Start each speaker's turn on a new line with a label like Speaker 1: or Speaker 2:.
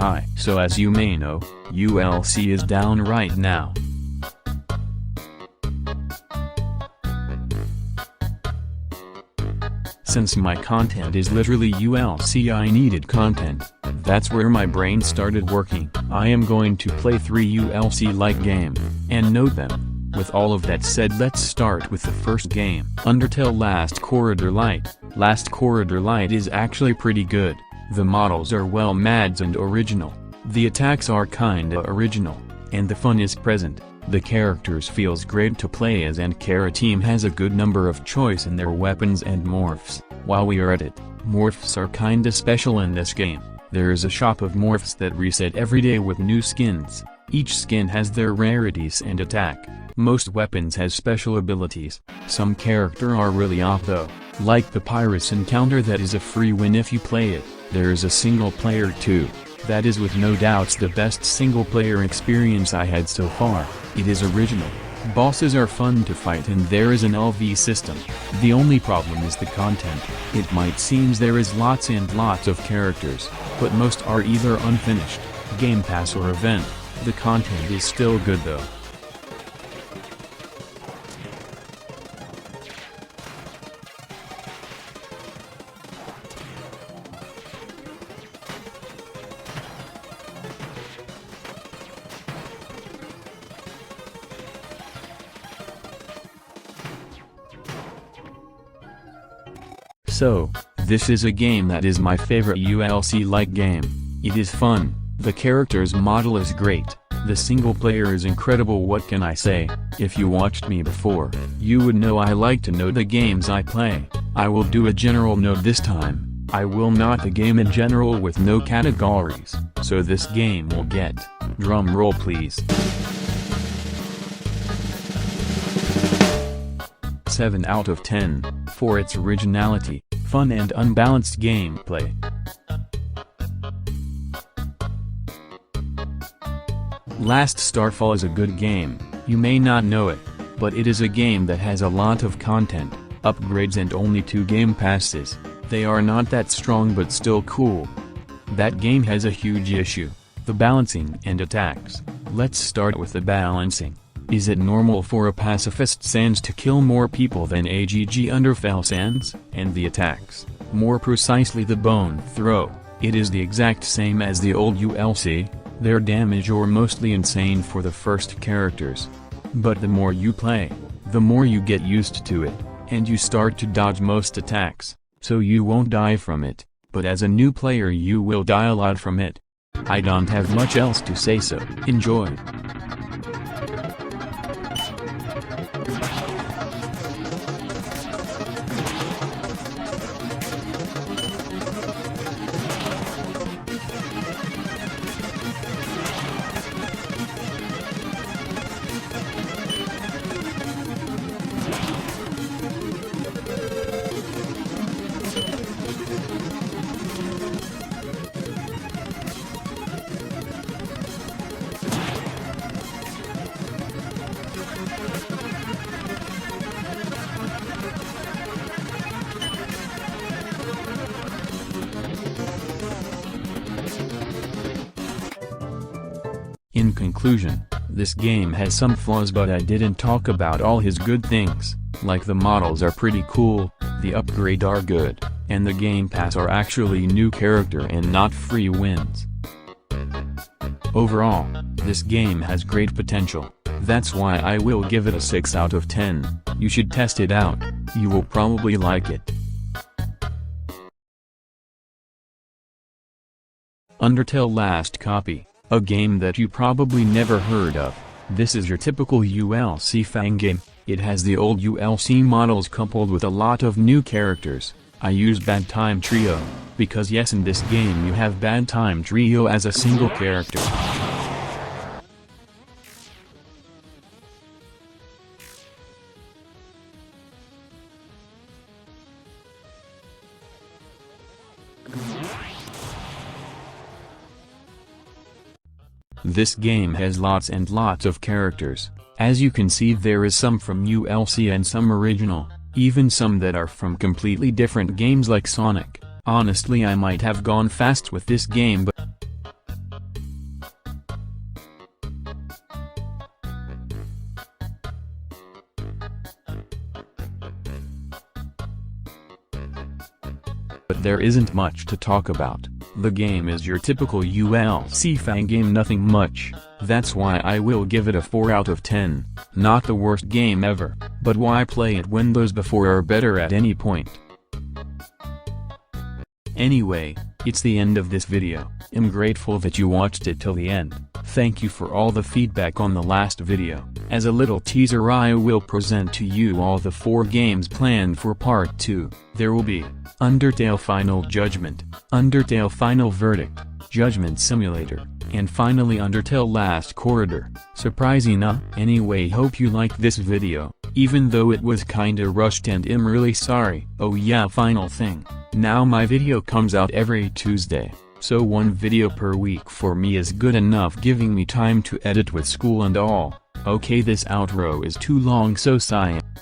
Speaker 1: Hi. So as you may know, ULC is down right now. Since my content is literally ULC, I needed content. That's where my brain started working. I am going to play 3 ULC-like games, and note them. With all of that said, let's start with the first game. Undertale Last Corridor Light. Last Corridor Light is actually pretty good. The models are well made and original. The attacks are kinda original, and the fun is present. The characters feels great to play as, and Kara team has a good number of choice in their weapons and morphs. While we are at it, morphs are kinda special in this game. There is a shop of morphs that reset every day with new skins. Each skin has their rarities and attack. Most weapons has special abilities. Some character are really off though, like the Pyrus encounter that is a free win if you play it. There is a single player too. That is with no doubts the best single player experience I had so far. It is original. Bosses are fun to fight and there is an LV system. The only problem is the content. It might seem there is lots and lots of characters, but most are either unfinished, Game Pass or event. The content is still good though. So, this is a game that is my favorite ULC-like game. It is fun, the character's model is great, the single player is incredible. What can I say? If you watched me before, you would know I like to know the games I play. I will do a general note this time. I will not the game in general with no categories, so this game will get, drum roll please, 7 out of 10, for its originality, fun and unbalanced gameplay. Last Starfall is a good game. You may not know it, but it is a game that has a lot of content, upgrades and only 2 game passes. They are not that strong but still cool. That game has a huge issue, the balancing and attacks. Let's start with the balancing. Is it normal for a pacifist Sans to kill more people than AGG Undertale Sans? And the attacks, more precisely the bone throw, it is the exact same as the old ULC, their damage are mostly insane for the first characters. But the more you play, the more you get used to it, and you start to dodge most attacks, so you won't die from it, but as a new player you will die a lot from it. I don't have much else to say, so enjoy. In conclusion, this game has some flaws, but I didn't talk about all his good things, like the models are pretty cool, the upgrades are good, and the Game Pass are actually new character and not free wins. Overall, this game has great potential, that's why I will give it a 6 out of 10, you should test it out, you will probably like it. Undertale Last Copy. A game that you probably never heard of. This is your typical ULC fan game. It has the old ULC models coupled with a lot of new characters. I use Bad Time Trio, because yes, in this game you have Bad Time Trio as a single character. This game has lots and lots of characters. As you can see, there is some from ULC and some original, even some that are from completely different games like Sonic. Honestly, I might have gone fast with this game, but But there isn't much to talk about. The game is your typical ULC fan game, nothing much. That's why I will give it a 4 out of 10. Not the worst game ever, but why play it when those before are better at any point? Anyway, it's the end of this video. I'm grateful that you watched it till the end. Thank you for all the feedback on the last video. As a little teaser, I will present to you all the 4 games planned for part 2. There will be Undertale Final Judgment, Undertale Final Verdict, Judgment Simulator, and finally Undertale Last Corridor. Surprising, huh? Anyway, hope you liked this video, even though it was kinda rushed and I'm really sorry. Oh yeah, final thing. Now my video comes out every Tuesday, so 1 video per week for me is good enough, giving me time to edit with school and all. Okay, this outro is too long, so sign.